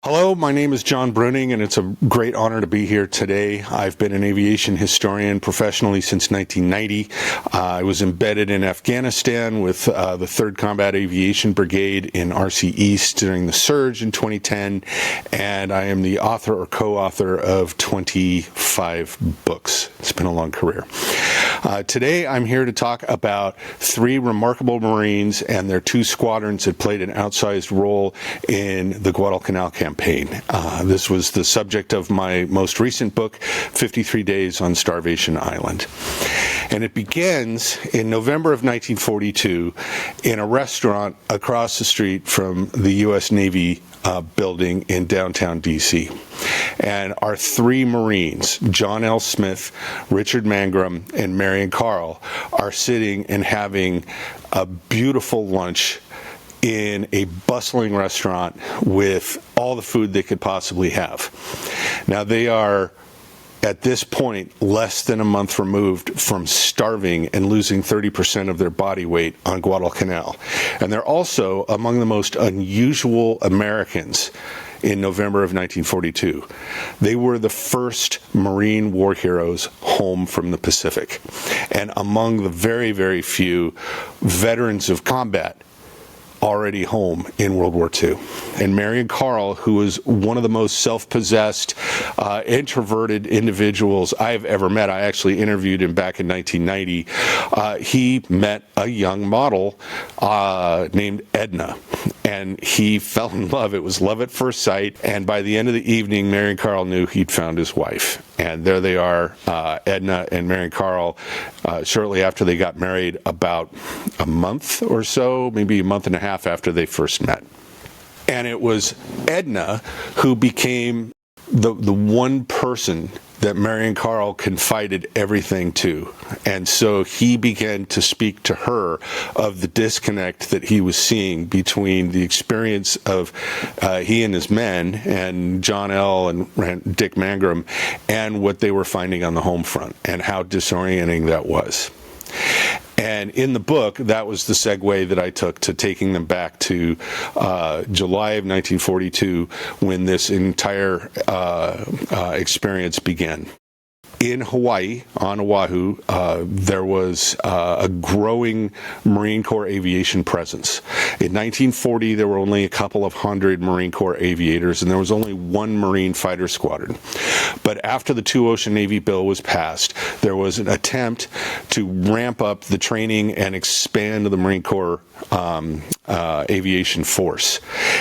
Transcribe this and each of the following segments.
Hello, my name is John Bruning, and it's a great honor to be here today. I've been an aviation historian professionally since 1990. I was embedded in Afghanistan with the 3rd Combat Aviation Brigade in RC East during the surge in 2010, and I am the author or co-author of 25 books. It's been a long career. Today, I'm here to talk about 3 remarkable Marines and their 2 squadrons that played an outsized role in the Guadalcanal campaign. This was the subject of my most recent book, 53 Days on Starvation Island. And it begins in November of 1942 in a restaurant across the street from the U.S. Navy building in downtown D.C. And our 3 Marines, John L. Smith, Richard Mangrum, and Marion Carl, are sitting and having a beautiful lunch in a bustling restaurant with all the food they could possibly have. Now, they are, at this point, less than a month removed from starving and losing 30% of their body weight on Guadalcanal. And they're also among the most unusual Americans in November of 1942. They were the first Marine war heroes home from the Pacific, and among the very, very few veterans of combat already home in World War II. And Marion Carl, who was one of the most self-possessed, introverted individuals I've ever met. I actually interviewed him back in 1990. He met a young model named Edna, and he fell in love. It was love at first sight, and by the end of the evening, Marion Carl knew he'd found his wife. And there they are, Edna and Marion Carl, shortly after they got married, about a month or so, maybe a month and a half after they first met. And it was Edna who became the one person that Marion Carl confided everything to. And so he began to speak to her of the disconnect that he was seeing between the experience of he and his men, and John L. and Dick Mangrum, and what they were finding on the home front, and how disorienting that was. And in the book, that was the segue that I took to taking them back to July of 1942, when this entire experience began. In Hawaii, on Oahu, there was a growing Marine Corps aviation presence. In 1940, there were only a couple of hundred Marine Corps aviators, and there was only 1 Marine fighter squadron. But after the 2 Ocean Navy bill was passed, there was an attempt to ramp up the training and expand the Marine Corps aviation force.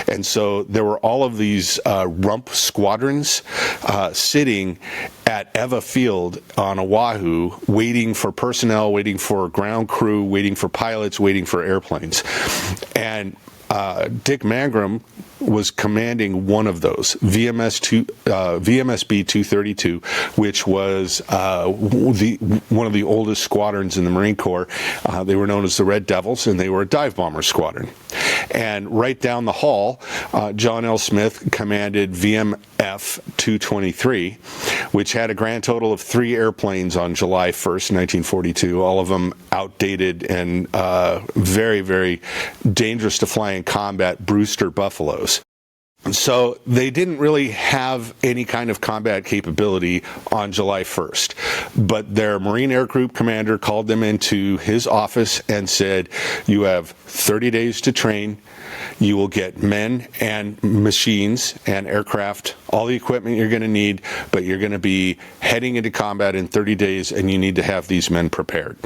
And so there were all of these rump squadrons sitting at Eva Field on Oahu, waiting for personnel, waiting for ground crew, waiting for pilots, waiting for airplanes. And Dick Mangrum was commanding one of those, VMSB 232, which was one of the oldest squadrons in the Marine Corps. They were known as the Red Devils, and they were a dive bomber squadron. And right down the hall, John L. Smith commanded VMF 223, which had a grand total of 3 airplanes on July 1st, 1942, all of them outdated and very, very dangerous to fly in combat Brewster Buffaloes. So they didn't really have any kind of combat capability on July 1st, but their Marine Air Group commander called them into his office and said, "You have 30 days to train. You will get men and machines and aircraft, all the equipment you're going to need, but you're going to be heading into combat in 30 days, and you need to have these men prepared."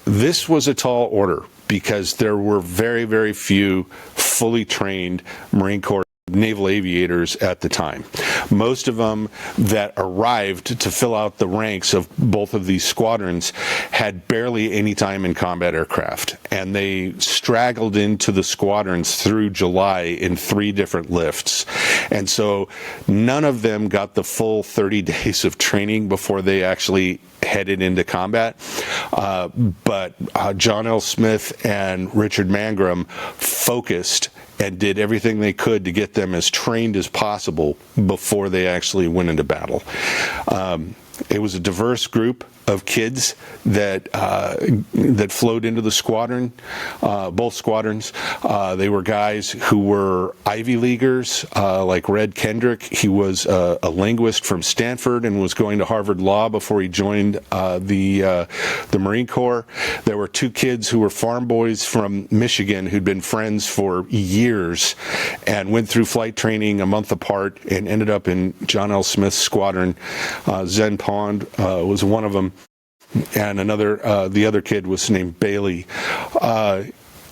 This was a tall order because there were very, very few fully trained Marine Corps naval aviators at the time. Most of them that arrived to fill out the ranks of both of these squadrons had barely any time in combat aircraft, and they straggled into the squadrons through July in 3 different lifts. And so none of them got the full 30 days of training before they actually headed into combat. But John L. Smith and Richard Mangrum focused and did everything they could to get them as trained as possible before they actually went into battle. It was a diverse group. of kids that flowed into the squadron, both squadrons. They were guys who were Ivy Leaguers, like Red Kendrick. He was a linguist from Stanford and was going to Harvard Law before he joined the Marine Corps. There were two kids who were farm boys from Michigan who'd been friends for years and went through flight training a month apart and ended up in John L. Smith's squadron. Zen Pond was one of them, and the other kid was named Bailey.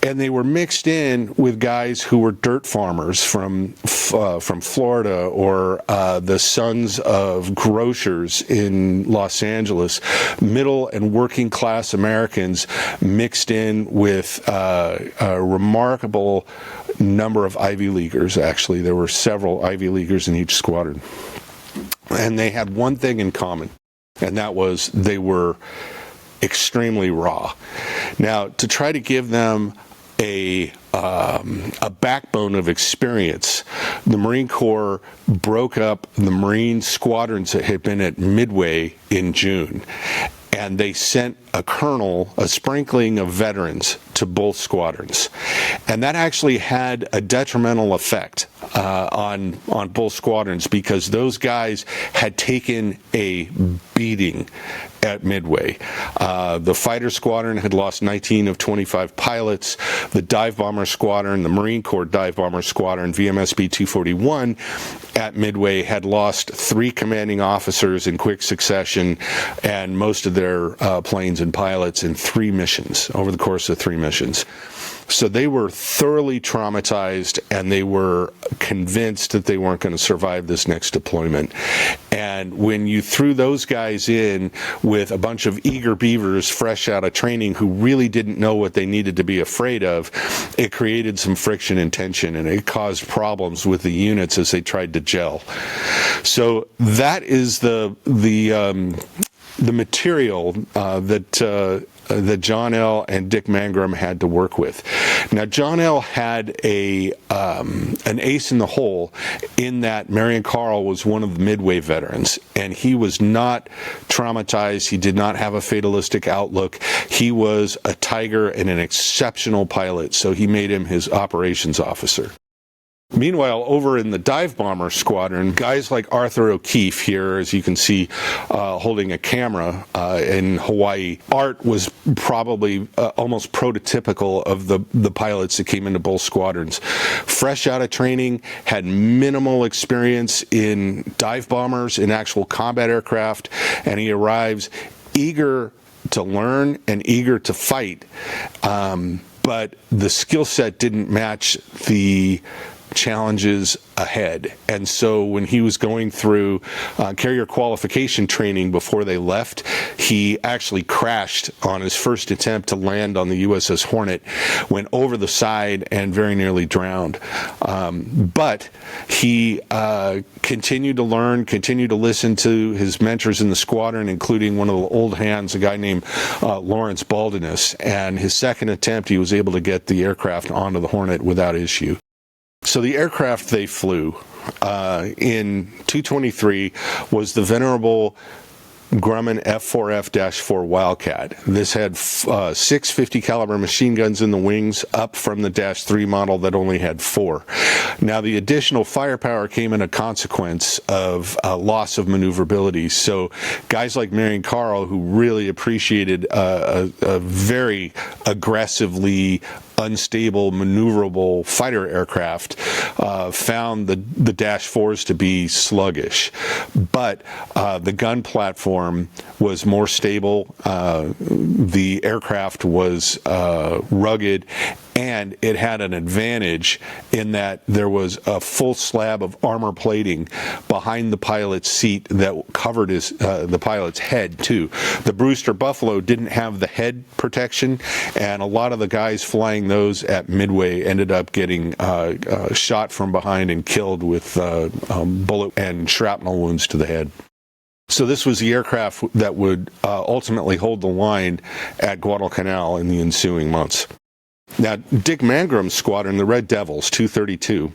And they were mixed in with guys who were dirt farmers from Florida, or the sons of grocers in Los Angeles. Middle and working class Americans mixed in with a remarkable number of Ivy Leaguers. Actually, there were several Ivy Leaguers in each squadron. And they had one thing in common, and that was they were extremely raw. Now, to try to give them a backbone of experience, the Marine Corps broke up the Marine squadrons that had been at Midway in June, and they sent a colonel, a sprinkling of veterans, to both squadrons. And that actually had a detrimental effect on both squadrons, because those guys had taken a beating at Midway. The fighter squadron had lost 19 of 25 pilots. The dive bomber squadron, the Marine Corps dive bomber squadron, VMSB 241, at Midway had lost 3 commanding officers in quick succession, and most of their planes and pilots in 3 missions, over the course of 3 missions. So they were thoroughly traumatized, and they were convinced that they weren't going to survive this next deployment. And when you threw those guys in with a bunch of eager beavers fresh out of training who really didn't know what they needed to be afraid of, it created some friction and tension, and it caused problems with the units as they tried to gel. So that is the material that John L. and Dick Mangrum had to work with. Now, John L. had an ace in the hole in that Marion Carl was one of the Midway veterans, and he was not traumatized. He did not have a fatalistic outlook. He was a tiger and an exceptional pilot, so he made him his operations officer. Meanwhile, over in the dive bomber squadron, guys like Arthur O'Keefe here, as you can see, holding a camera in Hawaii. Art was probably almost prototypical of the pilots that came into both squadrons. Fresh out of training, had minimal experience in dive bombers, in actual combat aircraft, and he arrives eager to learn and eager to fight. But the skill set didn't match the challenges ahead. And so when he was going through carrier qualification training before they left, he actually crashed on his first attempt to land on the USS Hornet, went over the side and very nearly drowned. But he continued to learn, continued to listen to his mentors in the squadron, including one of the old hands, a guy named Lawrence Baldinas. And his second attempt, he was able to get the aircraft onto the Hornet without issue. So the aircraft they flew in 223 was the venerable Grumman F4F-4 Wildcat. This had 6 50 caliber machine guns in the wings, up from the -3 model that only had 4. Now, the additional firepower came in a consequence of loss of maneuverability. So guys like Marion Carl, who really appreciated a very aggressively unstable, maneuverable fighter aircraft, found the -4s to be sluggish. But the gun platform was more stable, the aircraft was rugged, and it had an advantage in that there was a full slab of armor plating behind the pilot's seat that covered the pilot's head too. The Brewster Buffalo didn't have the head protection, and a lot of the guys flying those at Midway ended up getting shot from behind and killed with bullet and shrapnel wounds to the head. So this was the aircraft that would ultimately hold the line at Guadalcanal in the ensuing months. Now, Dick Mangrum's squadron, the Red Devils, 232,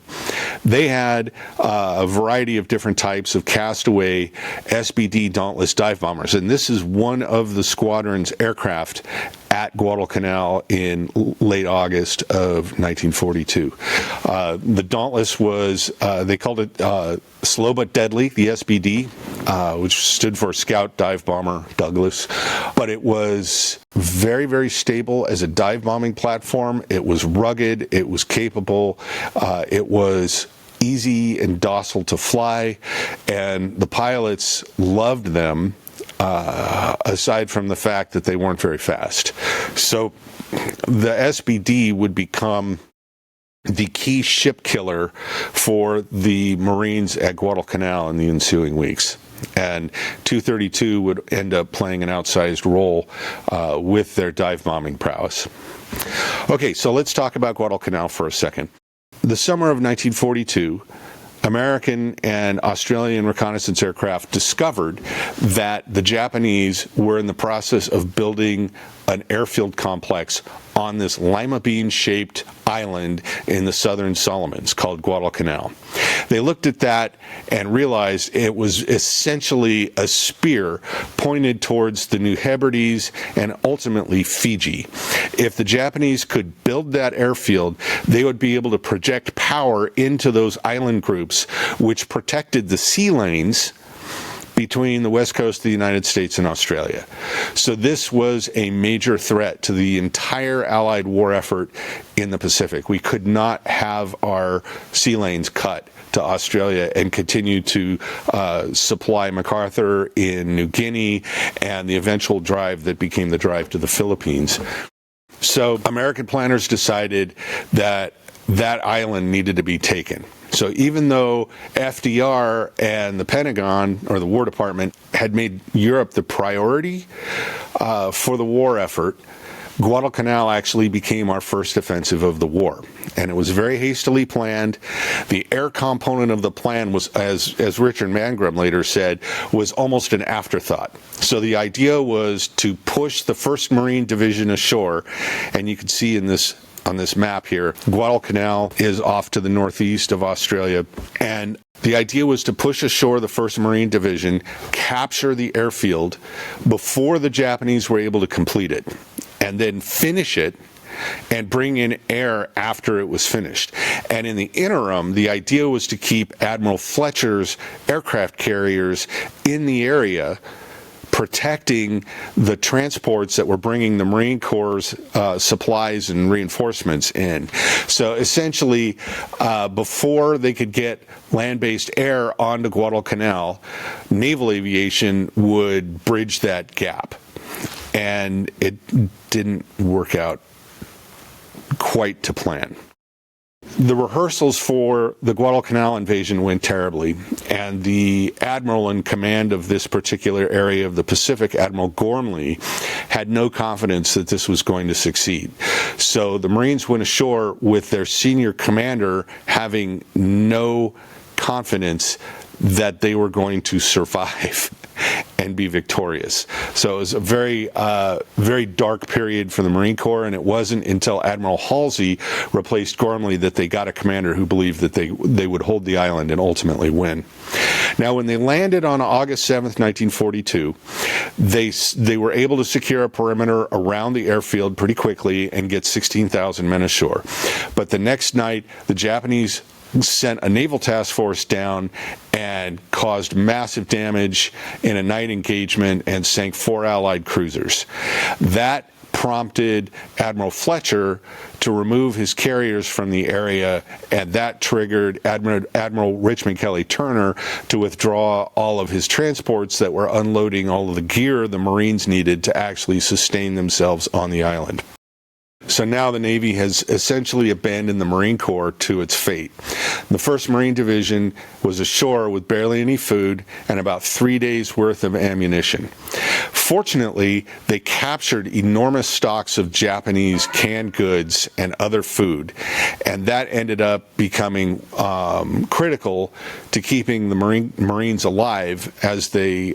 they had a variety of different types of castaway SBD Dauntless dive bombers, and this is one of the squadron's aircraft at Guadalcanal in late August of 1942. The Dauntless was, they called it Slow But Deadly, the SBD, which stood for Scout Dive Bomber Douglas, but it was very, very stable as a dive bombing platform. It was rugged, it was capable, it was easy and docile to fly, and the pilots loved them, aside from the fact that they weren't very fast. So the SBD would become the key ship killer for the Marines at Guadalcanal in the ensuing weeks. And 232 would end up playing an outsized role with their dive bombing prowess. Okay, so let's talk about Guadalcanal for a second. The summer of 1942, American and Australian reconnaissance aircraft discovered that the Japanese were in the process of building an airfield complex on this lima bean-shaped island in the southern Solomons called Guadalcanal. They looked at that and realized it was essentially a spear pointed towards the New Hebrides and ultimately Fiji. If the Japanese could build that airfield, they would be able to project power into those island groups, which protected the sea lanes between the west coast of the United States and Australia. So this was a major threat to the entire Allied war effort in the Pacific. We could not have our sea lanes cut to Australia and continue to supply MacArthur in New Guinea and the eventual drive that became the drive to the Philippines. So American planners decided that that island needed to be taken. So even though FDR and the Pentagon, or the War Department, had made Europe the priority for the war effort, Guadalcanal actually became our first offensive of the war. And it was very hastily planned. The air component of the plan was, as Richard Mangrum later said, was almost an afterthought. So the idea was to push the 1st Marine Division ashore, and you can see in this on this map here, Guadalcanal is off to the northeast of Australia, and the idea was to push ashore the 1st Marine Division, capture the airfield before the Japanese were able to complete it, and then finish it and bring in air after it was finished. And in the interim, the idea was to keep Admiral Fletcher's aircraft carriers in the area, protecting the transports that were bringing the Marine Corps' supplies and reinforcements in. So essentially, before they could get land-based air onto Guadalcanal, naval aviation would bridge that gap. And it didn't work out quite to plan. The rehearsals for the Guadalcanal invasion went terribly, and the admiral in command of this particular area of the Pacific, Admiral Gormley, had no confidence that this was going to succeed. So the Marines went ashore with their senior commander having no confidence that they were going to survive and be victorious. So it was a very, very dark period for the Marine Corps, and it wasn't until Admiral Halsey replaced Gormley that they got a commander who believed that they would hold the island and ultimately win. Now, when they landed on August 7th, 1942, they were able to secure a perimeter around the airfield pretty quickly and get 16,000 men ashore. But the next night, the Japanese sent a naval task force down and caused massive damage in a night engagement and sank 4 Allied cruisers. That prompted Admiral Fletcher to remove his carriers from the area, and that triggered Admiral Richmond Kelly Turner to withdraw all of his transports that were unloading all of the gear the Marines needed to actually sustain themselves on the island. So now the Navy has essentially abandoned the Marine Corps to its fate. The 1st Marine Division was ashore with barely any food and about 3 days' worth of ammunition. Fortunately, they captured enormous stocks of Japanese canned goods and other food, and that ended up becoming critical to keeping the Marines alive as they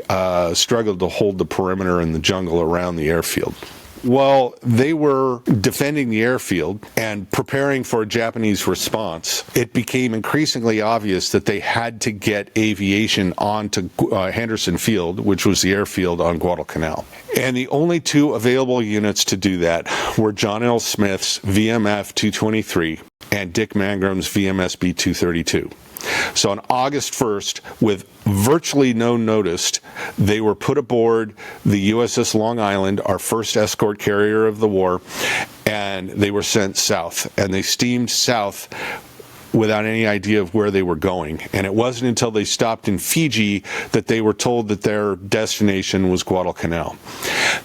struggled to hold the perimeter in the jungle around the airfield. While they were defending the airfield and preparing for a Japanese response, it became increasingly obvious that they had to get aviation onto Henderson Field, which was the airfield on Guadalcanal. And the only two available units to do that were John L. Smith's VMF 223 and Dick Mangrum's VMSB 232. So on August 1st, with virtually no notice, they were put aboard the USS Long Island, our first escort carrier of the war, and they were sent south. And they steamed south without any idea of where they were going. And it wasn't until they stopped in Fiji that they were told that their destination was Guadalcanal.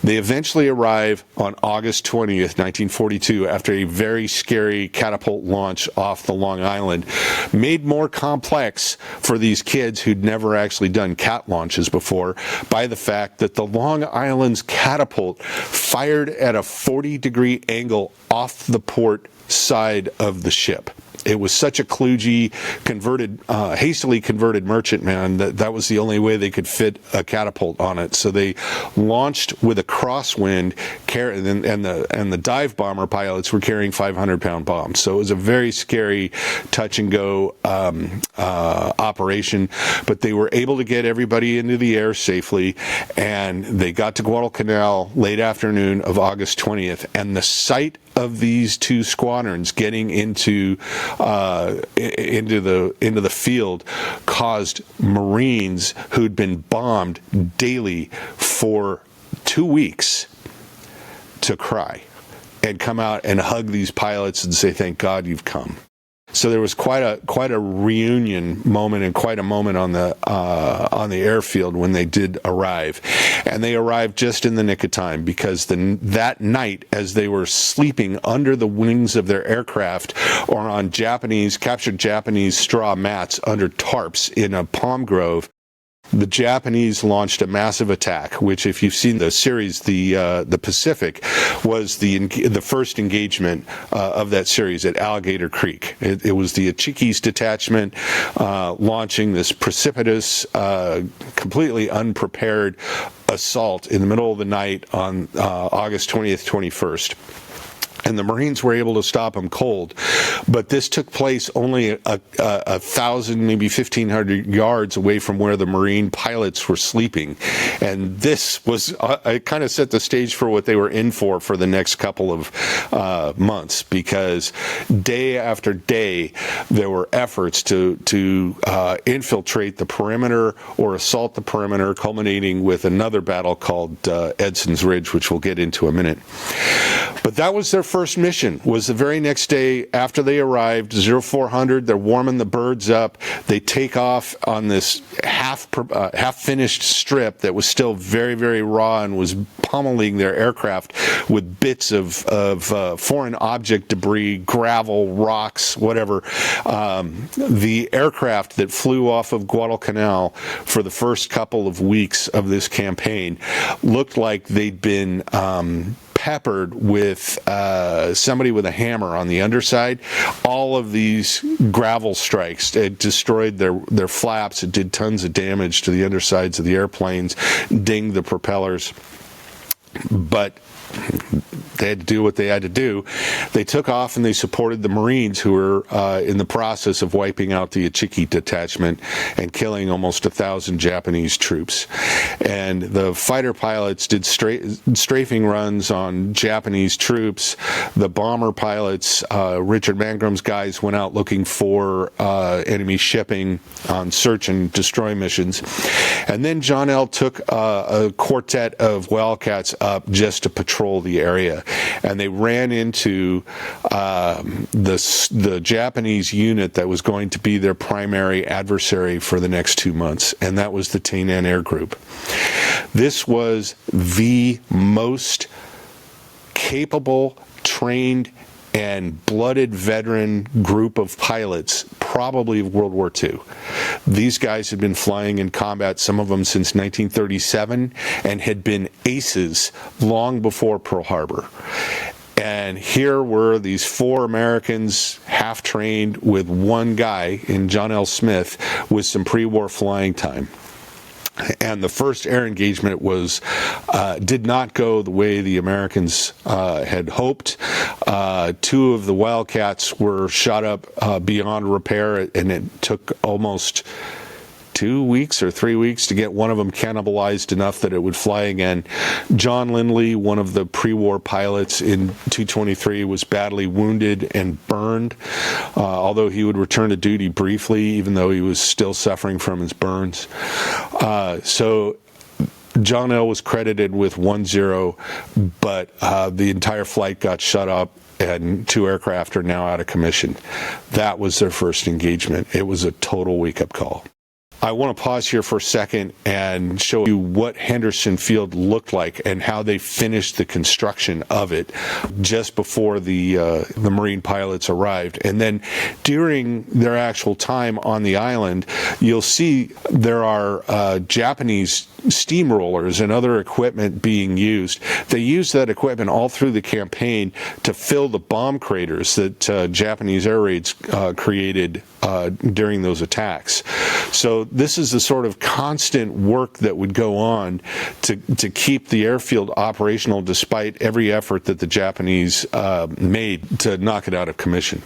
They eventually arrive on August 20th, 1942, after a very scary catapult launch off the Long Island, made more complex for these kids who'd never actually done cat launches before by the fact that the Long Island's catapult fired at a 40-degree angle off the port side of the ship. It was such a kludgy, hastily converted merchantman that was the only way they could fit a catapult on it. So they launched with a crosswind, and the dive bomber pilots were carrying 500-pound bombs. So it was a very scary touch-and-go operation. But they were able to get everybody into the air safely, and they got to Guadalcanal late afternoon of August 20th. And the sight of these two squadrons getting into the field caused Marines who'd been bombed daily for 2 weeks to cry and come out and hug these pilots and say, "Thank God you've come." So there was quite a reunion moment and quite a moment on the airfield when they did arrive, and they arrived just in the nick of time because that night, as they were sleeping under the wings of their aircraft or on captured Japanese straw mats under tarps in a palm grove, the Japanese launched a massive attack, which, if you've seen the series, the Pacific, was the first engagement of that series at Alligator Creek. It was the Ichiki's detachment launching this precipitous, completely unprepared assault in the middle of the night on August 20th, 21st. And the Marines were able to stop them cold. But this took place only a 1,000, maybe 1,500 yards away from where the Marine pilots were sleeping. And this was, it kind of set the stage for what they were in for the next couple of months, because day after day, there were efforts to infiltrate the perimeter or assault the perimeter, culminating with another battle called Edson's Ridge, which we'll get into in a minute. But that was their first mission, was the very next day after they arrived, 0400, they're warming the birds up. They take off on this half-finished strip that was still very, very raw and was pummeling their aircraft with bits of foreign object debris, gravel, rocks, whatever. The aircraft that flew off of Guadalcanal for the first couple of weeks of this campaign looked like they'd been peppered with somebody with a hammer on the underside. All of these gravel strikes, it destroyed their flaps. It did tons of damage to the undersides of the airplanes, dinged the propellers. But they had to do what they had to do. They took off and they supported the Marines, who were in the process of wiping out the Ichiki detachment and killing almost 1,000 Japanese troops. And the fighter pilots did strafing runs on Japanese troops. The bomber pilots, Richard Mangrum's guys, went out looking for enemy shipping on search and destroy missions. And then John L. took a quartet of Wildcats up just to patrol the area. And they ran into the Japanese unit that was going to be their primary adversary for the next 2 months, and that was the Tainan Air Group. This was the most capable, trained, and blooded veteran group of pilots probably of World War II. These guys had been flying in combat, some of them since 1937, and had been aces long before Pearl Harbor. And here were these 4 Americans, half-trained, with one guy in John L. Smith with some pre-war flying time. And the first air engagement did not go the way the Americans had hoped. Two of the Wildcats were shot up beyond repair, and it took almost 2 weeks or 3 weeks to get one of them cannibalized enough that it would fly again. John Lindley, one of the pre-war pilots in 223, was badly wounded and burned, although he would return to duty briefly, even though he was still suffering from his burns. So John L. was credited with 1-0, but the entire flight got shut up, and 2 aircraft are now out of commission. That was their first engagement. It was a total wake-up call. I want to pause here for a second and show you what Henderson Field looked like and how they finished the construction of it just before the Marine pilots arrived. And then during their actual time on the island, you'll see there are Japanese steamrollers and other equipment being used. They used that equipment all through the campaign to fill the bomb craters that Japanese air raids created during those attacks. So this is the sort of constant work that would go on to keep the airfield operational despite every effort that the Japanese made to knock it out of commission.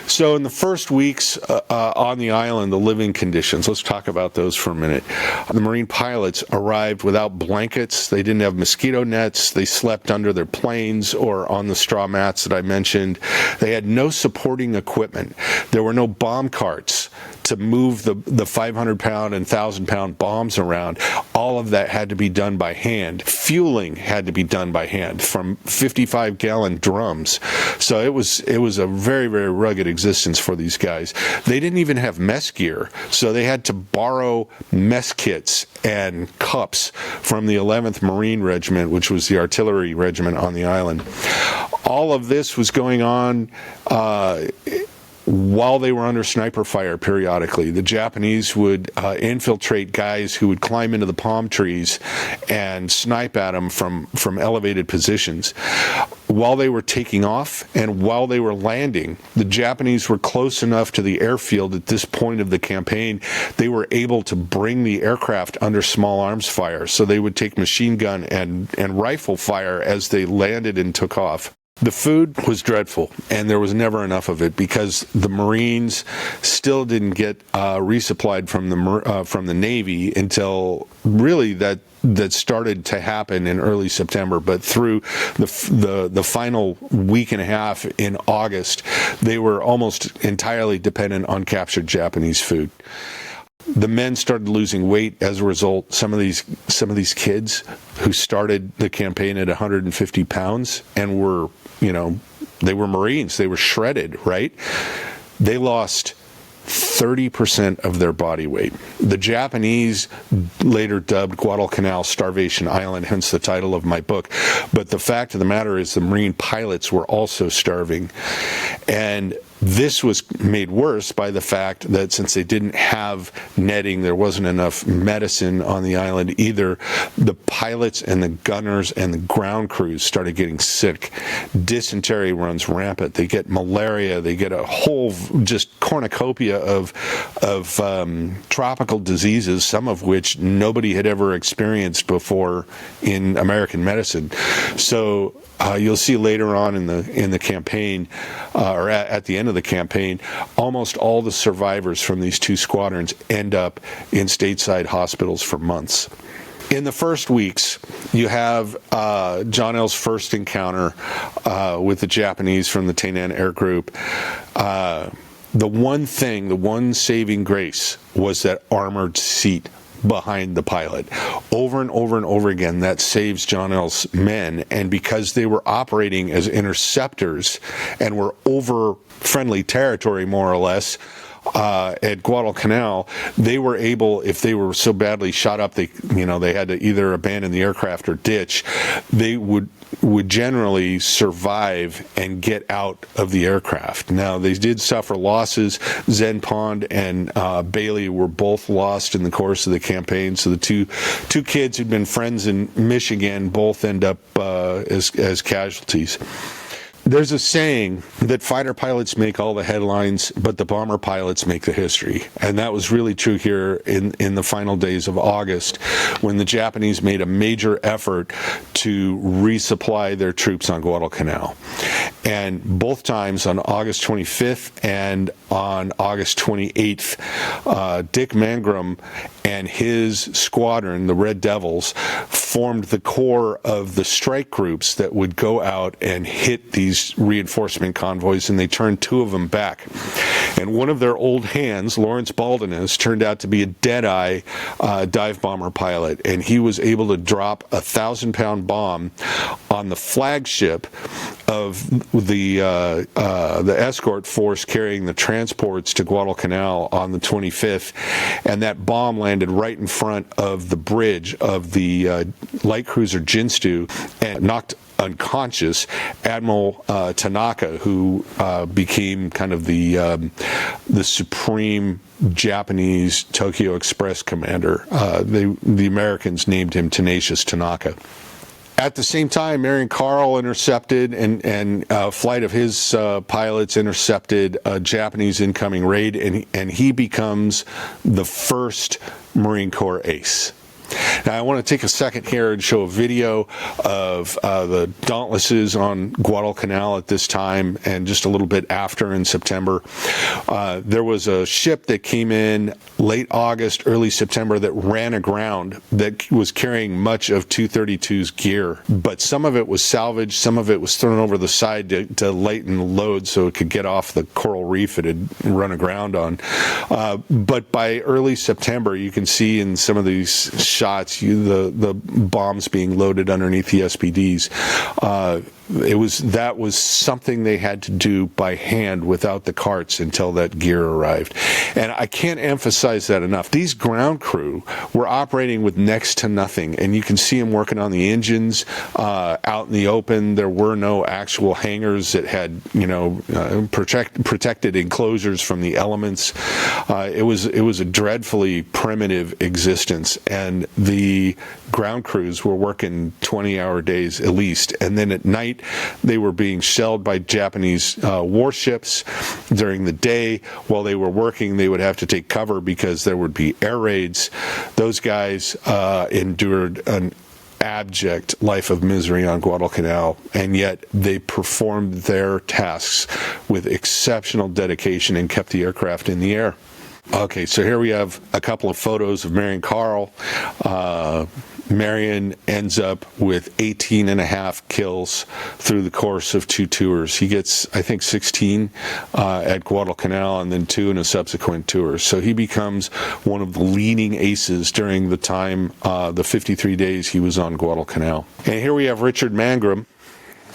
So in the first weeks on the island, the living conditions, let's talk about those for a minute. The Marine pilots arrived without blankets. They didn't have mosquito nets. They slept under their planes or on the straw mats that I mentioned. They had no supporting equipment. There were no bomb carts to move the 500-pound and 1,000-pound bombs around. All of that had to be done by hand. Fueling had to be done by hand from 55-gallon drums. So it was a very, very rugged existence for these guys. They didn't even have mess gear, so they had to borrow mess kits and cups from the 11th Marine Regiment, which was the artillery regiment on the island. All of this was going on while they were under sniper fire periodically. The Japanese would infiltrate guys who would climb into the palm trees and snipe at them from elevated positions. While they were taking off and while they were landing, the Japanese were close enough to the airfield at this point of the campaign, they were able to bring the aircraft under small arms fire. So they would take machine gun and rifle fire as they landed and took off. The food was dreadful, and there was never enough of it because the Marines still didn't get resupplied from the Navy until really that started to happen in early September. But through the final week and a half in August, they were almost entirely dependent on captured Japanese food. The men started losing weight as a result. Some of these kids who started the campaign at 150 pounds and were, they were Marines. They were shredded, right? They lost 30% of their body weight. The Japanese later dubbed Guadalcanal Starvation Island, hence the title of my book. But the fact of the matter is the Marine pilots were also starving. And this was made worse by the fact that since they didn't have netting, there wasn't enough medicine on the island either. The pilots and the gunners and the ground crews started getting sick. Dysentery runs rampant. They get malaria. They get a whole just cornucopia of tropical diseases, some of which nobody had ever experienced before in American medicine. So you'll see later on in the campaign, or at the end of the campaign, almost all the survivors from these 2 squadrons end up in stateside hospitals for months. In the first weeks, you have John L.'s first encounter with the Japanese from the Tainan Air Group. The one saving grace was that armored seat behind the pilot. Over and over and over again, that saves John L.'s men, and because they were operating as interceptors and were over friendly territory, more or less, at Guadalcanal, they were able, if they were so badly shot up, they had to either abandon the aircraft or ditch, they would generally survive and get out of the aircraft. Now, they did suffer losses. Zen Pond and Bailey were both lost in the course of the campaign. So the two kids who'd been friends in Michigan both end up as casualties. There's a saying that fighter pilots make all the headlines, but the bomber pilots make the history. And that was really true here in the final days of August, when the Japanese made a major effort to resupply their troops on Guadalcanal. And both times, on August 25th and on August 28th, Dick Mangrum and his squadron, the Red Devils, formed the core of the strike groups that would go out and hit these reinforcement convoys, and they turned 2 of them back. And one of their old hands, Lawrence Baldenas, turned out to be a Deadeye dive bomber pilot, and he was able to drop a 1,000-pound bomb on the flagship of the escort force carrying the transports to Guadalcanal on the 25th, and that bomb landed right in front of the bridge of the light cruiser Jinstu and knocked unconscious Admiral Tanaka, who became kind of the supreme Japanese Tokyo Express commander. The Americans named him Tenacious Tanaka. At the same time, Marion Carl intercepted, and a flight of his pilots intercepted a Japanese incoming raid, and he becomes the first Marine Corps ace. Now, I want to take a second here and show a video of the Dauntlesses on Guadalcanal at this time and just a little bit after in September. There was a ship that came in late August, early September that ran aground that was carrying much of 232's gear, but some of it was salvaged, some of it was thrown over the side to lighten the load so it could get off the coral reef it had run aground on. But by early September, you can see in some of these shots, the bombs being loaded underneath the SPDs. That was something they had to do by hand without the carts until that gear arrived. And I can't emphasize that enough. These ground crew were operating with next to nothing, and you can see them working on the engines out in the open. There were no actual hangars that had, protected enclosures from the elements. It was a dreadfully primitive existence, and the ground crews were working 20-hour days at least, and then at night they were being shelled by Japanese warships. During the day, while they were working, they would have to take cover because there would be air raids. Those guys endured an abject life of misery on Guadalcanal, and yet they performed their tasks with exceptional dedication and kept the aircraft in the air. Okay, so here we have a couple of photos of Marion Carl. Marion ends up with 18 and a half kills through the course of 2 tours. He gets, I think, 16 at Guadalcanal and then 2 in a subsequent tour. So he becomes one of the leading aces during the time, the 53 days he was on Guadalcanal. And here we have Richard Mangrum.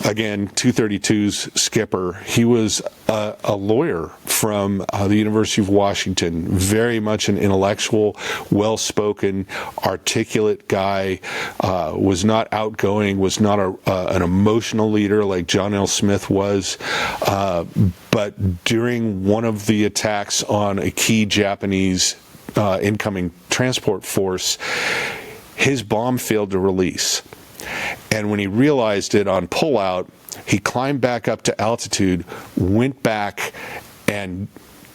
Again, 232's skipper. He was a lawyer from the University of Washington, very much an intellectual, well-spoken, articulate guy, was not outgoing, was not an emotional leader like John L. Smith was, but during one of the attacks on a key Japanese incoming transport force, his bomb failed to release. And when he realized it on pullout, he climbed back up to altitude, went back, and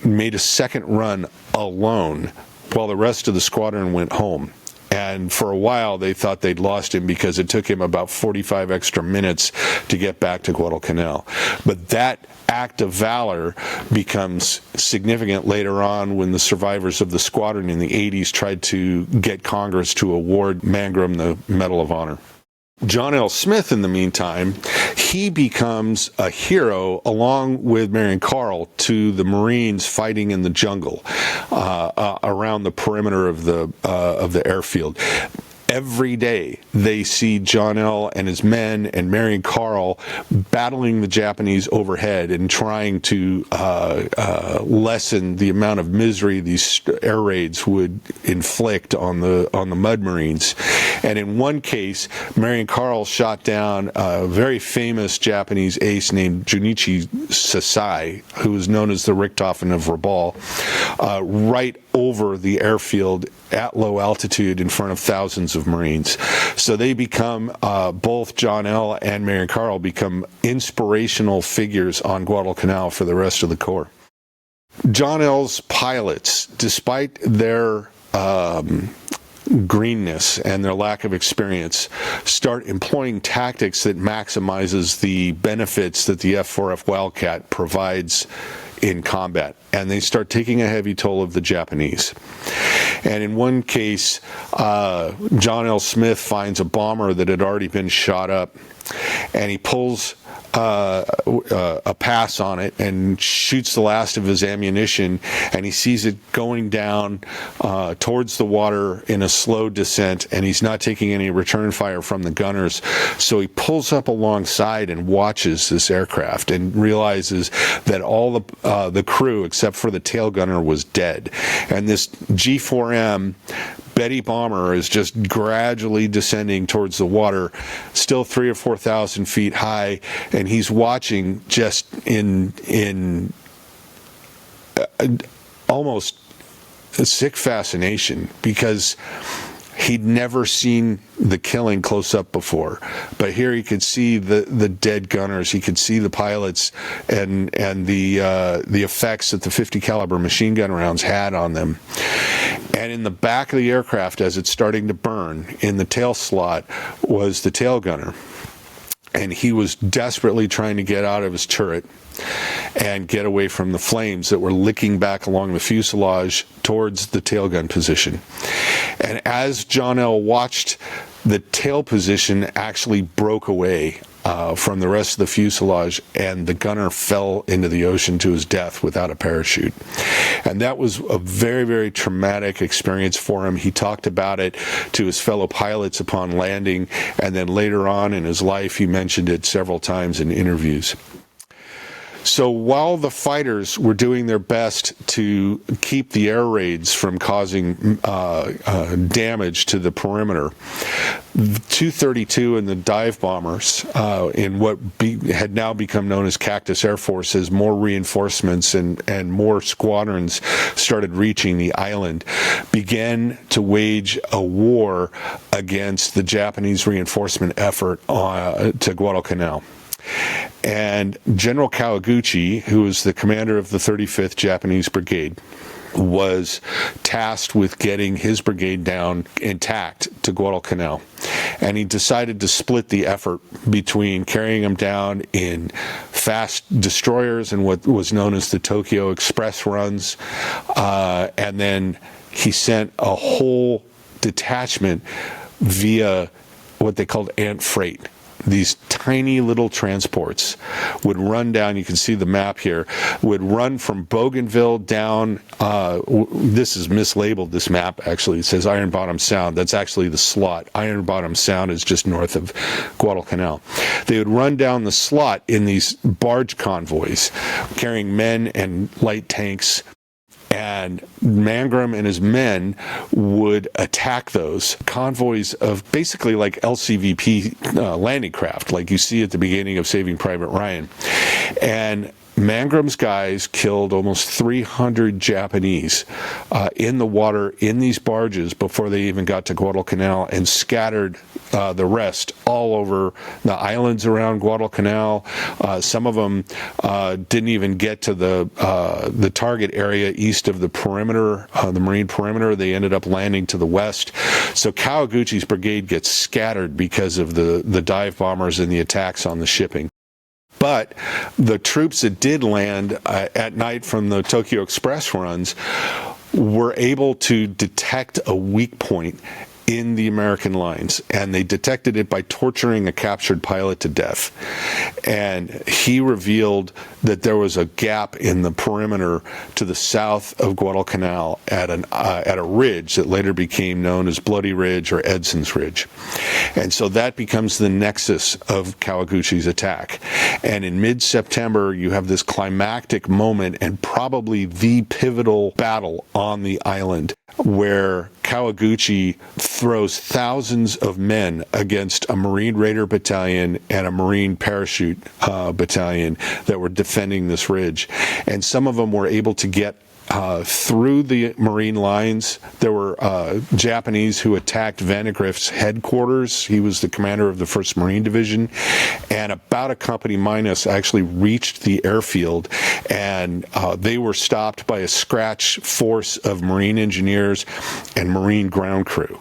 made a second run alone while the rest of the squadron went home. And for a while, they thought they'd lost him because it took him about 45 extra minutes to get back to Guadalcanal. But that act of valor becomes significant later on when the survivors of the squadron in the 80s tried to get Congress to award Mangrum the Medal of Honor. John L. Smith, in the meantime, he becomes a hero along with Marion Carl to the Marines fighting in the jungle around the perimeter of the airfield. Every day they see John L. and his men and Marion Carl battling the Japanese overhead and trying to lessen the amount of misery these air raids would inflict on the Mud Marines. And in one case, Marion Carl shot down a very famous Japanese ace named Junichi Sasai, who was known as the Richthofen of Rabaul, right over the airfield at low altitude in front of thousands of Marines. So they become, both John L. and Marion Carl become inspirational figures on Guadalcanal for the rest of the Corps. John L.'s pilots, despite their greenness and their lack of experience, start employing tactics that maximizes the benefits that the F-4F Wildcat provides in combat, and they start taking a heavy toll of the Japanese. And in one case, John L. Smith finds a bomber that had already been shot up, and he pulls a pass on it and shoots the last of his ammunition, and he sees it going down towards the water in a slow descent, and he's not taking any return fire from the gunners. So he pulls up alongside and watches this aircraft and realizes that all the crew except for the tail gunner was dead, and this G4M Betty bomber is just gradually descending towards the water, still 3,000 or 4,000 feet high, and he's watching just in almost a sick fascination, because he'd never seen the killing close up before. But here he could see the dead gunners, he could see the pilots, and the effects that the 50 caliber machine gun rounds had on them. And in the back of the aircraft, as it's starting to burn, in the tail slot was the tail gunner. And he was desperately trying to get out of his turret and get away from the flames that were licking back along the fuselage towards the tail gun position. And as John L. watched, the tail position actually broke away from the rest of the fuselage, and the gunner fell into the ocean to his death without a parachute. And that was a very, very traumatic experience for him. He talked about it to his fellow pilots upon landing, and then later on in his life, he mentioned it several times in interviews. So while the fighters were doing their best to keep the air raids from causing damage to the perimeter, 232 and the dive bombers in what had now become known as Cactus Air Force, as more reinforcements and more squadrons started reaching the island, began to wage a war against the Japanese reinforcement effort to Guadalcanal. And General Kawaguchi, who was the commander of the 35th Japanese Brigade, was tasked with getting his brigade down intact to Guadalcanal. And he decided to split the effort between carrying them down in fast destroyers and what was known as the Tokyo Express runs, and then he sent a whole detachment via what they called ant freight. These tiny little transports would run down, you can see the map here, would run from Bougainville down, this is mislabeled, this map actually, it says Iron Bottom Sound, that's actually the slot. Iron Bottom Sound is just north of Guadalcanal. They would run down the slot in these barge convoys, carrying men and light tanks, and Mangrum and his men would attack those convoys of basically like LCVP landing craft, like you see at the beginning of Saving Private Ryan. And Mangrum's guys killed almost 300 Japanese in the water in these barges before they even got to Guadalcanal, and scattered the rest all over the islands around Guadalcanal. Some of them didn't even get to the target area east of the perimeter, the marine perimeter. They ended up landing to the west. So Kawaguchi's brigade gets scattered because of the dive bombers and the attacks on the shipping. But the troops that did land at night from the Tokyo Express runs were able to detect a weak point in the American lines, and they detected it by torturing a captured pilot to death. And he revealed that there was a gap in the perimeter to the south of Guadalcanal at a ridge that later became known as Bloody Ridge or Edson's Ridge. And so that becomes the nexus of Kawaguchi's attack. And in mid-September, you have this climactic moment, and probably the pivotal battle on the island, where Kawaguchi throws thousands of men against a Marine Raider battalion and a Marine parachute battalion that were defending this ridge. And some of them were able to get through the Marine lines. There were Japanese who attacked Vandegrift's headquarters. He was the commander of the 1st Marine Division. And about a company minus actually reached the airfield, and they were stopped by a scratch force of Marine engineers and Marine ground crew.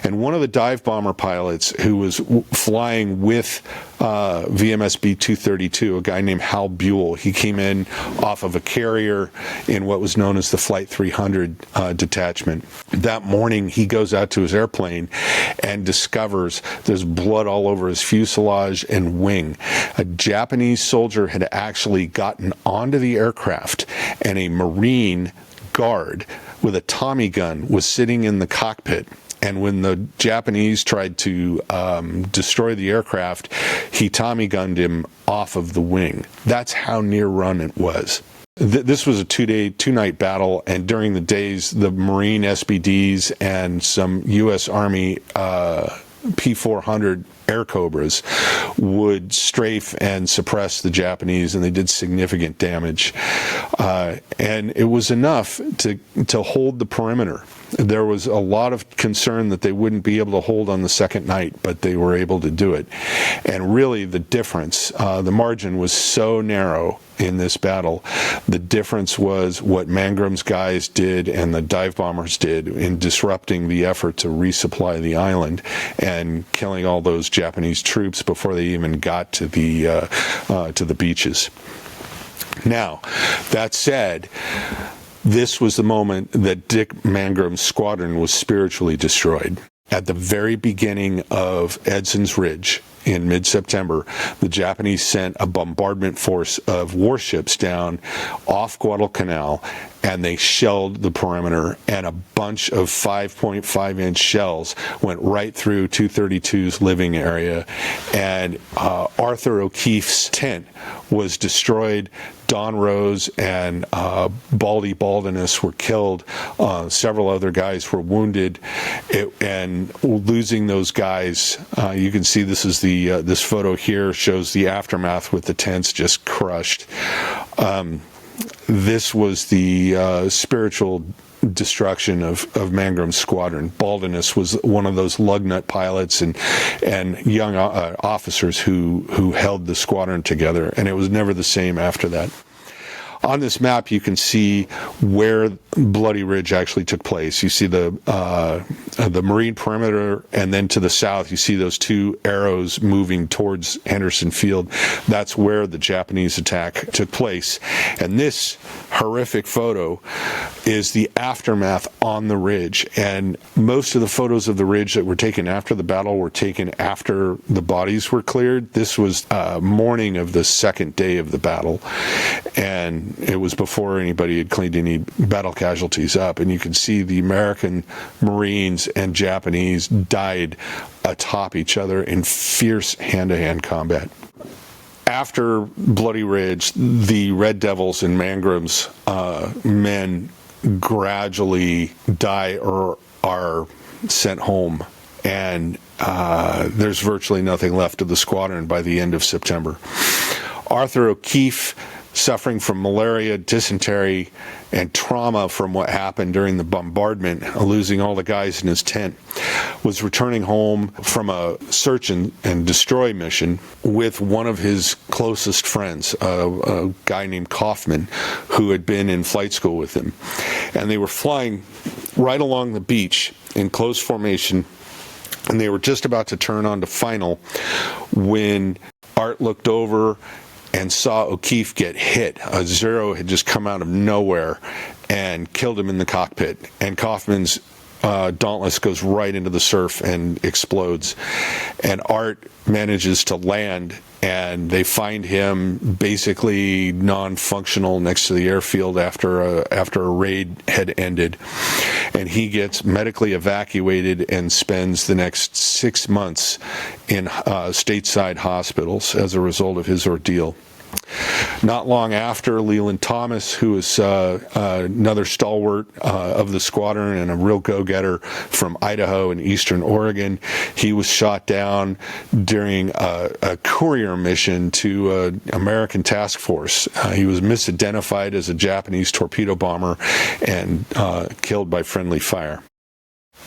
And one of the dive bomber pilots who was flying with VMS B-232, a guy named Hal Buell, he came in off of a carrier in what was known as the Flight 300 detachment. That morning, he goes out to his airplane and discovers there's blood all over his fuselage and wing. A Japanese soldier had actually gotten onto the aircraft, and a Marine guard with a Tommy gun was sitting in the cockpit. And when the Japanese tried to destroy the aircraft, he Tommy gunned him off of the wing. That's how near run it was. This was a two-night battle, and during the days, the Marine SBDs and some U.S. Army P-400 air cobras would strafe and suppress the Japanese, and they did significant damage. And it was enough to hold the perimeter. There was a lot of concern that they wouldn't be able to hold on the second night, but they were able to do it. And really the difference, the margin was so narrow in this battle. The difference was what Mangrum's guys did and the dive bombers did in disrupting the effort to resupply the island and killing all those Japanese troops before they even got to the beaches. Now, that said, this was the moment that Dick Mangrum's squadron was spiritually destroyed. At the very beginning of Edson's Ridge in mid-September, the Japanese sent a bombardment force of warships down off Guadalcanal, and they shelled the perimeter, and a bunch of 5.5-inch shells went right through 232's living area, and Arthur O'Keefe's tent was destroyed. Don Rose and Baldy Baldinus were killed. Several other guys were wounded, and losing those guys, you can see this is this photo here shows the aftermath with the tents just crushed. This was the spiritual destruction of Mangrum's squadron. Baldinus was one of those lugnut pilots and young officers who held the squadron together, and it was never the same after that. On this map, you can see where Bloody Ridge actually took place. You see the Marine perimeter, and then to the south, you see those two arrows moving towards Henderson Field. That's where the Japanese attack took place. And this horrific photo is the aftermath on the ridge. And most of the photos of the ridge that were taken after the battle were taken after the bodies were cleared. This was morning of the second day of the battle, and it was before anybody had cleaned any battle casualties up. And you can see the American Marines and Japanese died atop each other in fierce hand-to-hand combat. After Bloody Ridge, the Red Devils and Mangrum's men gradually die or are sent home, and there's virtually nothing left of the squadron by the end of September. Arthur O'Keefe, suffering from malaria, dysentery, and trauma from what happened during the bombardment, losing all the guys in his tent, was returning home from a search and destroy mission with one of his closest friends, a guy named Kaufman, who had been in flight school with him. And they were flying right along the beach in close formation, and they were just about to turn on to final when Art looked over and saw O'Keefe get hit. A Zero had just come out of nowhere and killed him in the cockpit. And Kaufman's Dauntless goes right into the surf and explodes. And Art manages to land, and they find him basically non-functional next to the airfield after a raid had ended. And he gets medically evacuated and spends the next 6 months in stateside hospitals as a result of his ordeal. Not long after, Leland Thomas, who was another stalwart of the squadron and a real go-getter from Idaho and eastern Oregon, he was shot down during a courier mission to an American task force. He was misidentified as a Japanese torpedo bomber and killed by friendly fire.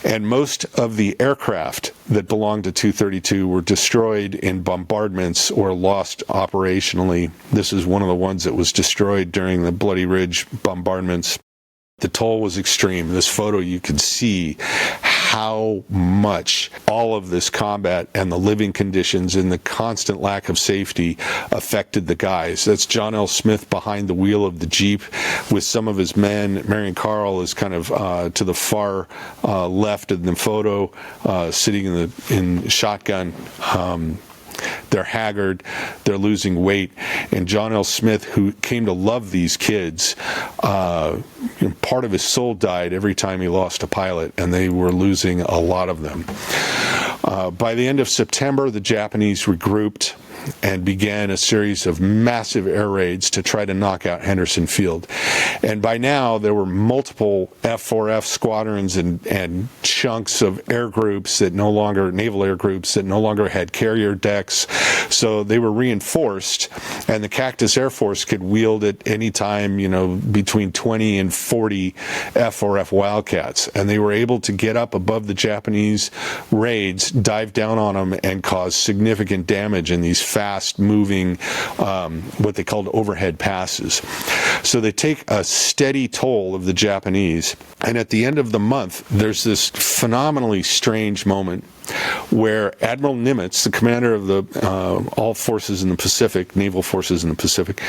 And most of the aircraft that belonged to 232 were destroyed in bombardments or lost operationally. This is one of the ones that was destroyed during the Bloody Ridge bombardments. The toll was extreme. This photo, you can see how much all of this combat and the living conditions and the constant lack of safety affected the guys. That's John L. Smith behind the wheel of the Jeep with some of his men. Marion Carl is kind of to the far left in the photo, sitting in shotgun. They're haggard, they're losing weight, and John L. Smith, who came to love these kids, part of his soul died every time he lost a pilot, and they were losing a lot of them. By the end of September, the Japanese regrouped and began a series of massive air raids to try to knock out Henderson Field. And by now, there were multiple F-4F squadrons and chunks of air groups that naval air groups that no longer had carrier decks. So they were reinforced, and the Cactus Air Force could wield at any time, between 20 and 40 F-4F Wildcats. And they were able to get up above the Japanese raids, dive down on them, and cause significant damage in these fast-moving, what they called overhead passes. So they take a steady toll of the Japanese, and at the end of the month, there's this phenomenally strange moment where Admiral Nimitz, the commander of the all forces in the Pacific, naval forces in the Pacific,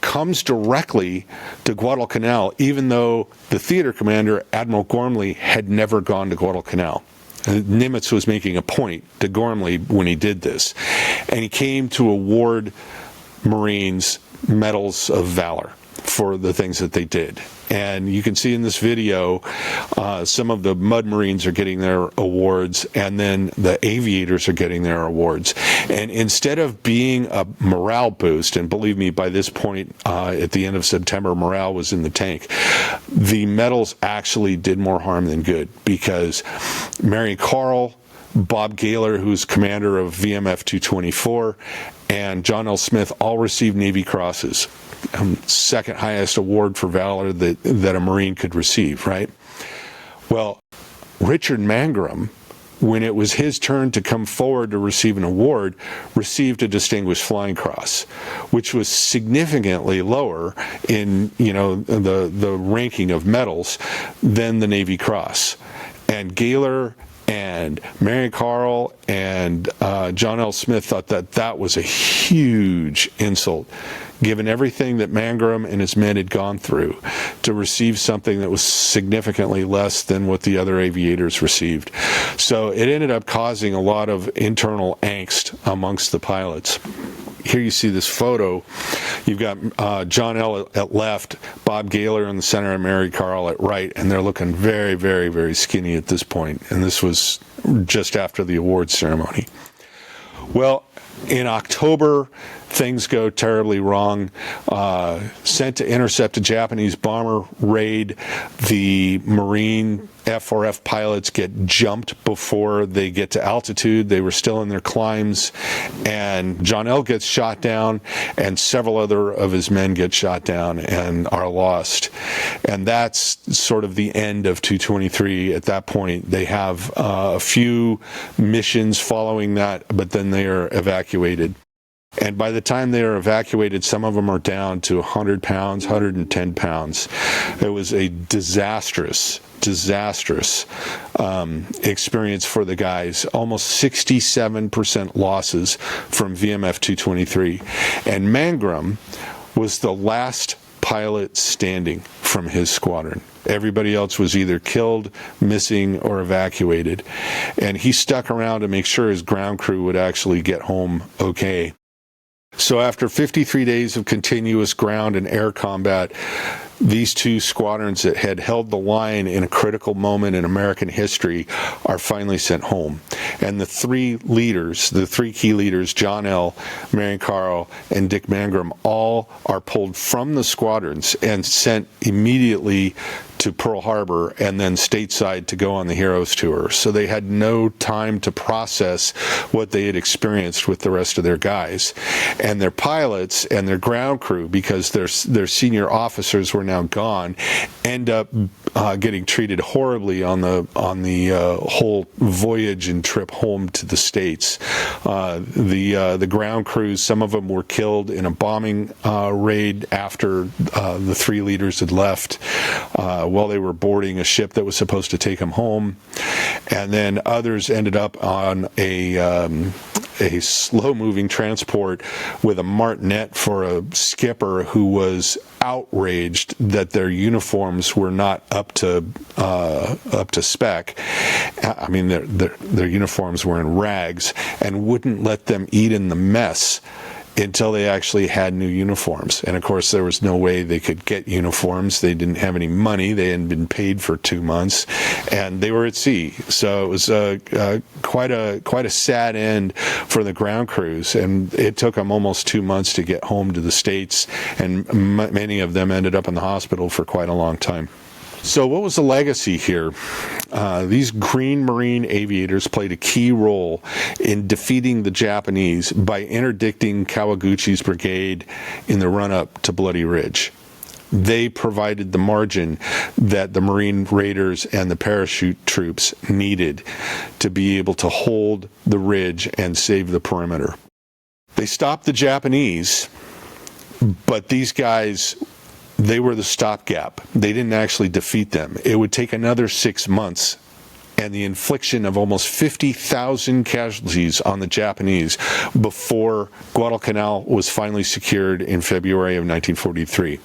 comes directly to Guadalcanal, even though the theater commander, Admiral Gormley, had never gone to Guadalcanal. Nimitz was making a point to Gormley when he did this, and he came to award Marines medals of valor for the things that they did. And you can see in this video, some of the Mud Marines are getting their awards, and then the aviators are getting their awards. And instead of being a morale boost, and believe me, by this point, at the end of September, morale was in the tank, the medals actually did more harm than good, because Marion Carl, Bob Gaylor, who's commander of VMF 224, and John L. Smith all received Navy Crosses. Second highest award for valor that a Marine could receive, right? Well, Richard Mangrum, when it was his turn to come forward to receive an award, received a Distinguished Flying Cross, which was significantly lower in, the ranking of medals than the Navy Cross. And Gaylor and Marion Carl and John L. Smith thought that was a huge insult, given everything that Mangrum and his men had gone through, to receive something that was significantly less than what the other aviators received. So it ended up causing a lot of internal angst amongst the pilots. Here you see this photo. You've got John L. at left, Bob Gaylor in the center, and Mary Carl at right, and they're looking very, very, very skinny at this point. And this was just after the awards ceremony. Well, in October, things go terribly wrong. Sent to intercept a Japanese bomber raid, the Marine F-4F pilots get jumped before they get to altitude. They were still in their climbs, and John L. gets shot down, and several other of his men get shot down and are lost. And that's sort of the end of 223. At that point, they have a few missions following that, but then they are evacuated. And by the time they are evacuated, some of them are down to 100 pounds, 110 pounds. It was a disastrous experience for the guys. Almost 67% losses from VMF 223. And Mangrum was the last pilot standing from his squadron. Everybody else was either killed, missing, or evacuated. And he stuck around to make sure his ground crew would actually get home okay. So after 53 days of continuous ground and air combat, these two squadrons that had held the line in a critical moment in American history are finally sent home. And the three key leaders, John L., Marion Carl, and Dick Mangrum, all are pulled from the squadrons and sent immediately to Pearl Harbor and then stateside to go on the Heroes Tour. So they had no time to process what they had experienced with the rest of their guys. And their pilots and their ground crew, because their senior officers were now gone, end up getting treated horribly on the whole voyage and trip home to the States. The ground crews, some of them were killed in a bombing raid after the three leaders had left, while they were boarding a ship that was supposed to take them home. And then others ended up on a slow-moving transport with a martinet for a skipper who was outraged that their uniforms were not up to spec. I mean, their uniforms were in rags, and wouldn't let them eat in the mess until they actually had new uniforms. And of course, there was no way they could get uniforms. They didn't have any money. They hadn't been paid for 2 months, and they were at sea. So it was quite a sad end for the ground crews. And it took them almost 2 months to get home to the States, and many of them ended up in the hospital for quite a long time. So what was the legacy here? These Green Marine aviators played a key role in defeating the Japanese by interdicting Kawaguchi's brigade in the run-up to Bloody Ridge. They provided the margin that the Marine Raiders and the parachute troops needed to be able to hold the ridge and save the perimeter. They stopped the Japanese, but these guys, they were the stopgap. They didn't actually defeat them. It would take another 6 months and the infliction of almost 50,000 casualties on the Japanese before Guadalcanal was finally secured in February of 1943.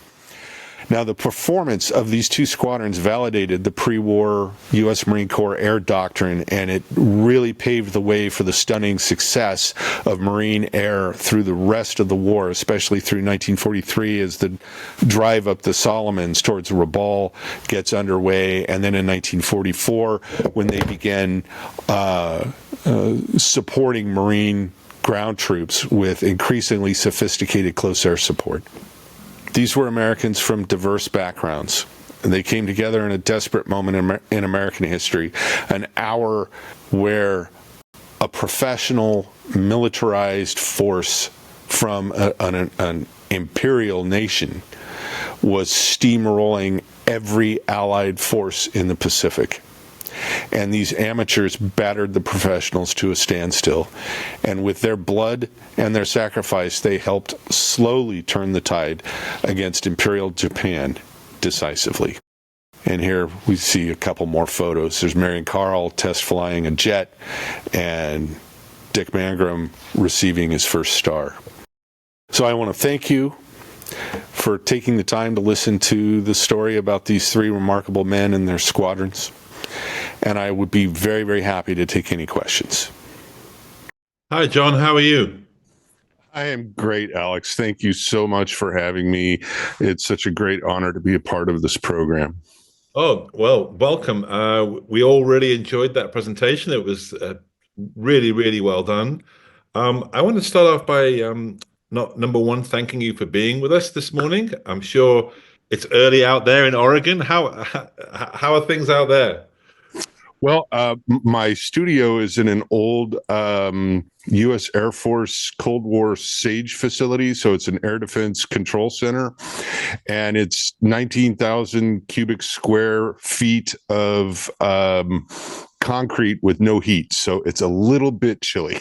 Now, the performance of these two squadrons validated the pre-war U.S. Marine Corps air doctrine, and it really paved the way for the stunning success of Marine air through the rest of the war, especially through 1943 as the drive up the Solomons towards Rabaul gets underway, and then in 1944 when they began supporting Marine ground troops with increasingly sophisticated close air support. These were Americans from diverse backgrounds, and they came together in a desperate moment in American history, an hour where a professional, militarized force from an imperial nation was steamrolling every Allied force in the Pacific. And these amateurs battered the professionals to a standstill. And with their blood and their sacrifice, they helped slowly turn the tide against Imperial Japan decisively. And here we see a couple more photos. There's Marion Carl test flying a jet, and Dick Mangrum receiving his first star. So I want to thank you for taking the time to listen to the story about these three remarkable men and their squadrons. And I would be very, very happy to take any questions. Hi, John. How are you? I am great, Alex. Thank you so much for having me. It's such a great honor to be a part of this program. Oh, well, welcome. We all really enjoyed that presentation. It was really, really well done. I want to start off by not number one, thanking you for being with us this morning. I'm sure it's early out there in Oregon. How are things out there? Well, my studio is in an old U.S. Air Force Cold War SAGE facility. So it's an air defense control center. And it's 19,000 cubic square feet of concrete with no heat. So it's a little bit chilly.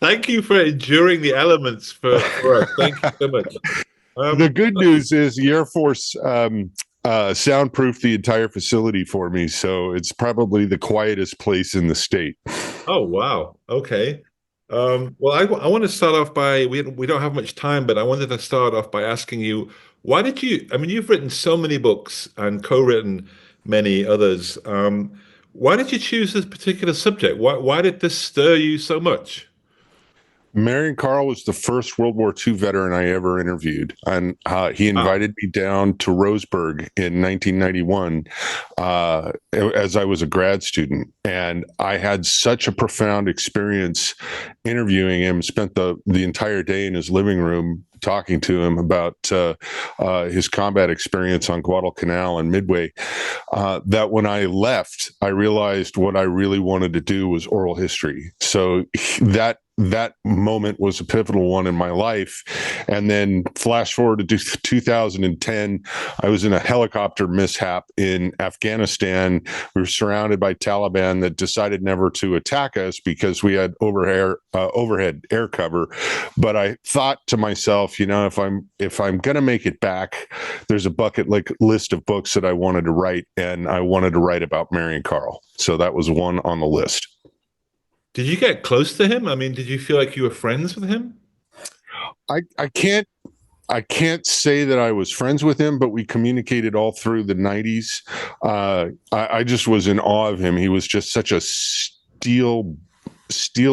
Thank you for enduring the elements for us. Thank you so much. The good news is the Air Force soundproofed the entire facility for me, so it's probably the quietest place in the state. Oh, wow. Okay. Well, I want to start off by, we don't have much time, but I wanted to start off by asking you, why did you, I mean, you've written so many books and co-written many others. Why did you choose this particular subject? Why did this stir you so much? Marion Carl was the first World War II veteran I ever interviewed, and he Wow. invited me down to Roseburg in 1991 as I was a grad student, and I had such a profound experience interviewing him. Spent the entire day in his living room talking to him about his combat experience on Guadalcanal and Midway. That when I left, I realized what I really wanted to do was oral history. So that moment was a pivotal one in my life. And then flash forward to 2010, I was in a helicopter mishap in Afghanistan. We were surrounded by Taliban that decided never to attack us because we had overhead air cover. But I thought to myself, if I'm going to make it back, there's a list of books that I wanted to write, and I wanted to write about Marion Carl. So that was one on the list. Did you get close to him? I mean, did you feel like you were friends with him? I can't say that I was friends with him, but we communicated all through the 90s. I just was in awe of him. He was just such a steel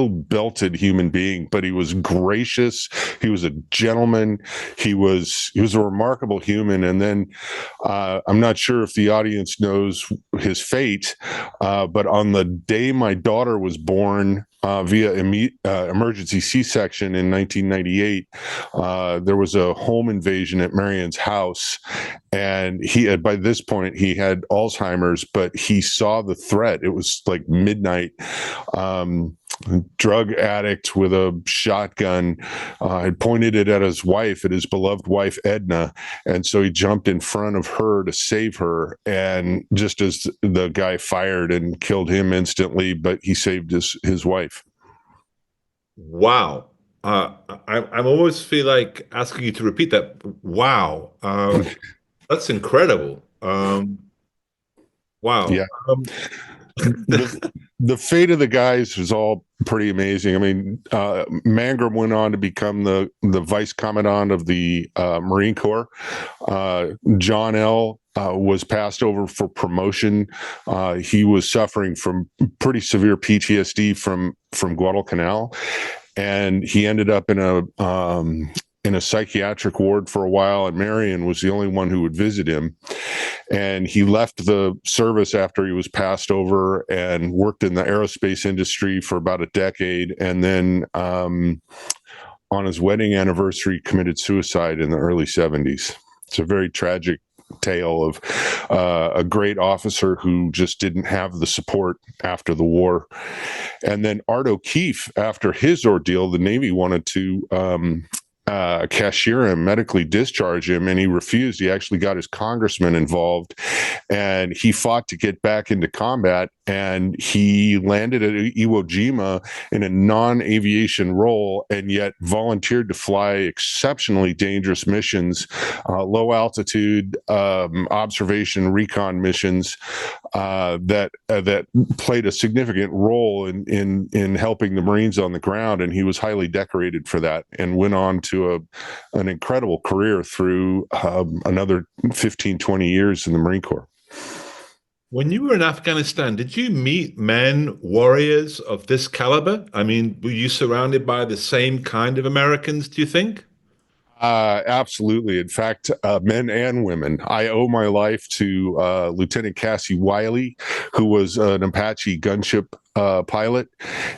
belted human being, but he was gracious. He was a gentleman. He was a remarkable human. And then I'm not sure if the audience knows his fate, but on the day my daughter was born via emergency C-section in 1998, there was a home invasion at Marion's house, and by this point he had Alzheimer's, but he saw the threat. It was like midnight. Drug addict with a shotgun had pointed it at his beloved wife Edna, and so he jumped in front of her to save her. And just as the guy fired and killed him instantly, but he saved his wife. Wow. I almost feel like asking you to repeat that. Wow. That's incredible. Wow. Yeah. The fate of the guys was all pretty amazing. I mean, Mangrum went on to become the vice commandant of the Marine Corps. John L. Was passed over for promotion. He was suffering from pretty severe PTSD from Guadalcanal, and he ended up in a psychiatric ward for a while, and Marion was the only one who would visit him. And he left the service after he was passed over and worked in the aerospace industry for about a decade. And then on his wedding anniversary, committed suicide in the early 70s. It's a very tragic tale of a great officer who just didn't have the support after the war. And then Art O'Keefe, after his ordeal, the Navy wanted to cashier him, medically discharge him, and he refused. He actually got his congressman involved, and he fought to get back into combat, and he landed at Iwo Jima in a non-aviation role, and yet volunteered to fly exceptionally dangerous missions, low altitude observation recon missions that played a significant role in helping the Marines on the ground, and he was highly decorated for that, and went on to an incredible career through another 15, 20 years in the Marine Corps. When you were in Afghanistan, did you meet men, warriors of this caliber? I mean, were you surrounded by the same kind of Americans, do you think? Absolutely. In fact, men and women. I owe my life to Lieutenant Cassie Wiley, who was an Apache gunship pilot.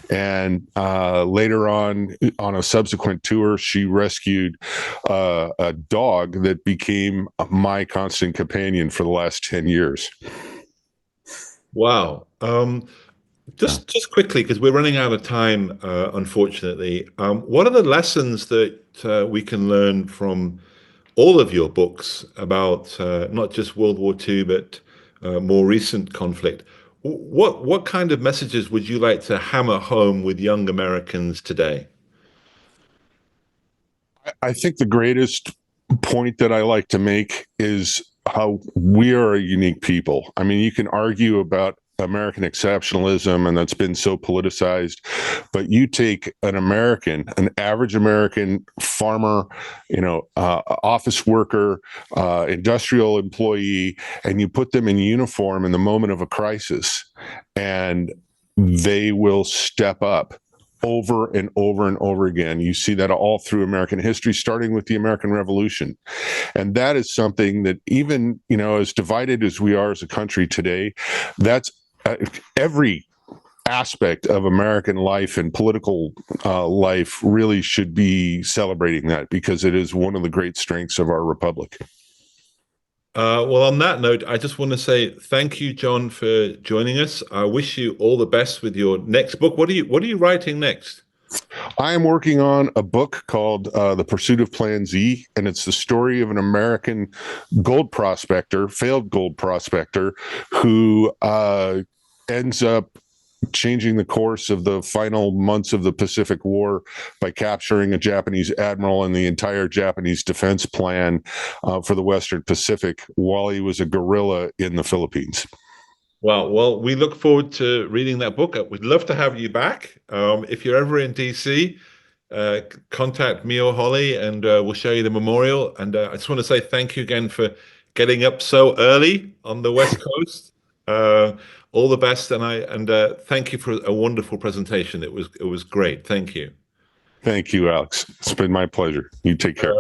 And later on a subsequent tour, she rescued a dog that became my constant companion for the last 10 years. Wow. Just quickly, because we're running out of time, unfortunately. What are the lessons that we can learn from all of your books about not just World War II, but more recent conflict? What kind of messages would you like to hammer home with young Americans today? I think the greatest point that I like to make is how we are a unique people. I mean, you can argue about American exceptionalism, and that's been so politicized, but you take an average American farmer, office worker, industrial employee, and you put them in uniform in the moment of a crisis, and they will step up over and over and over again. You see that all through American history, starting with the American Revolution. And that is something that even, as divided as we are as a country today, that's every aspect of American life and political life really should be celebrating that, because it is one of the great strengths of our republic. Well, on that note, I just want to say thank you, John, for joining us. I wish you all the best with your next book. What are you writing next? I am working on a book called The Pursuit of Plan Z, and it's the story of an American gold prospector, failed gold prospector, who ends up changing the course of the final months of the Pacific War by capturing a Japanese admiral and the entire Japanese defense plan for the Western Pacific while he was a guerrilla in the Philippines. Well, we look forward to reading that book. We'd love to have you back. If you're ever in DC, contact me or Holly, and we'll show you the memorial. And I just want to say thank you again for getting up so early on the West Coast. All the best, and thank you for a wonderful presentation. It was great. Thank you. Thank you, Alex. It's been my pleasure. You take care.